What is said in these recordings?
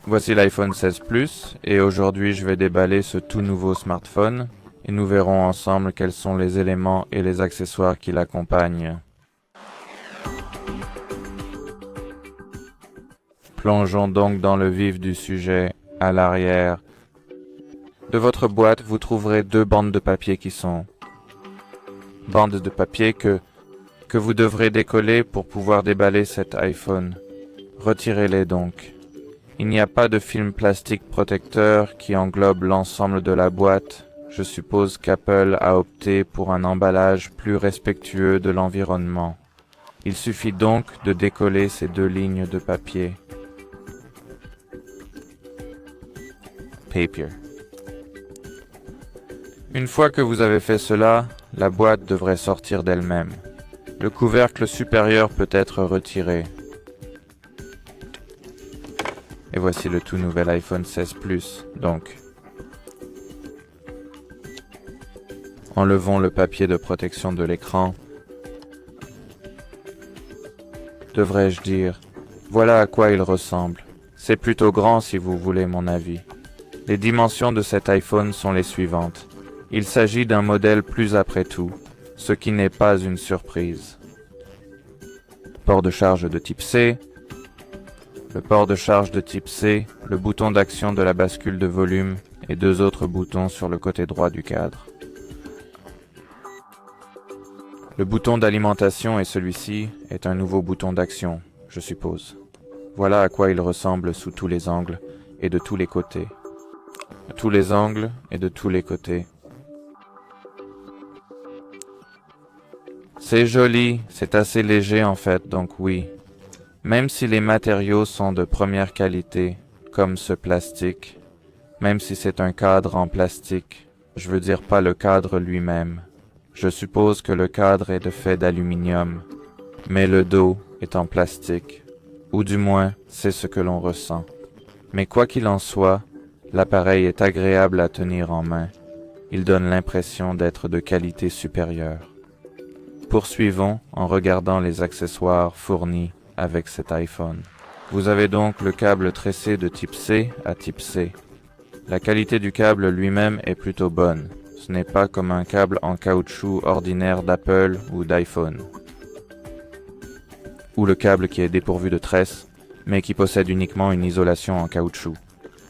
Voici l'iPhone 16 Plus et aujourd'hui je vais déballer ce tout nouveau smartphone et nous verrons ensemble quels sont les éléments et les accessoires qui l'accompagnent. Plongeons donc dans le vif du sujet. À l'arrière de votre boîte, vous trouverez deux bandes de papier qui sont bandes de papier que vous devrez décoller pour pouvoir déballer cet iPhone. Retirez-les donc. Il n'y a pas de film plastique protecteur qui englobe l'ensemble de la boîte. Je suppose qu'Apple a opté pour un emballage plus respectueux de l'environnement. Il suffit donc de décoller ces deux lignes de papier. Papier. Une fois que vous avez fait cela, la boîte devrait sortir d'elle-même. Le couvercle supérieur peut être retiré. Et voici le tout nouvel iPhone 16 Plus, donc. Enlevons le papier de protection de l'écran. Devrais-je dire, voilà à quoi il ressemble. C'est plutôt grand si vous voulez mon avis. Les dimensions de cet iPhone sont les suivantes. Il s'agit d'un modèle plus après tout, ce qui n'est pas une surprise. Port de charge de type C. Le port de charge de type C, le bouton d'action de la bascule de volume et deux autres boutons sur le côté droit du cadre. Le bouton d'alimentation et celui-ci est un nouveau bouton d'action, je suppose. Voilà à quoi il ressemble sous tous les angles et de tous les côtés. De tous les angles et de tous les côtés. C'est joli, c'est assez léger en fait, donc oui. Même si les matériaux sont de première qualité, comme ce plastique, même si c'est un cadre en plastique, je veux dire pas le cadre lui-même. Je suppose que le cadre est de fait d'aluminium, mais le dos est en plastique, ou du moins c'est ce que l'on ressent. Mais quoi qu'il en soit, l'appareil est agréable à tenir en main. Il donne l'impression d'être de qualité supérieure. Poursuivons en regardant les accessoires fournis avec cet iPhone. Vous avez donc le câble tressé de type C à type C. La qualité du câble lui-même est plutôt bonne. Ce n'est pas comme un câble en caoutchouc ordinaire d'Apple ou d'iPhone. Ou le câble qui est dépourvu de tresse, mais qui possède uniquement une isolation en caoutchouc.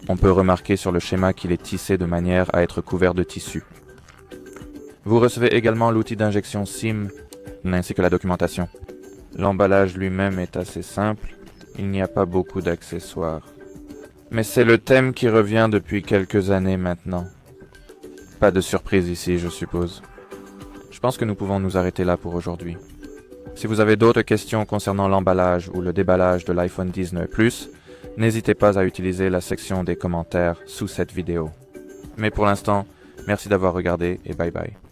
On peut remarquer sur le schéma qu'il est tissé de manière à être couvert de tissu. Vous recevez également l'outil d'injection SIM, ainsi que la documentation. L'emballage lui-même est assez simple, il n'y a pas beaucoup d'accessoires. Mais c'est le thème qui revient depuis quelques années maintenant. Pas de surprise ici, je suppose. Je pense que nous pouvons nous arrêter là pour aujourd'hui. Si vous avez d'autres questions concernant l'emballage ou le déballage de l'iPhone 19 Plus, n'hésitez pas à utiliser la section des commentaires sous cette vidéo. Mais pour l'instant, merci d'avoir regardé et bye bye.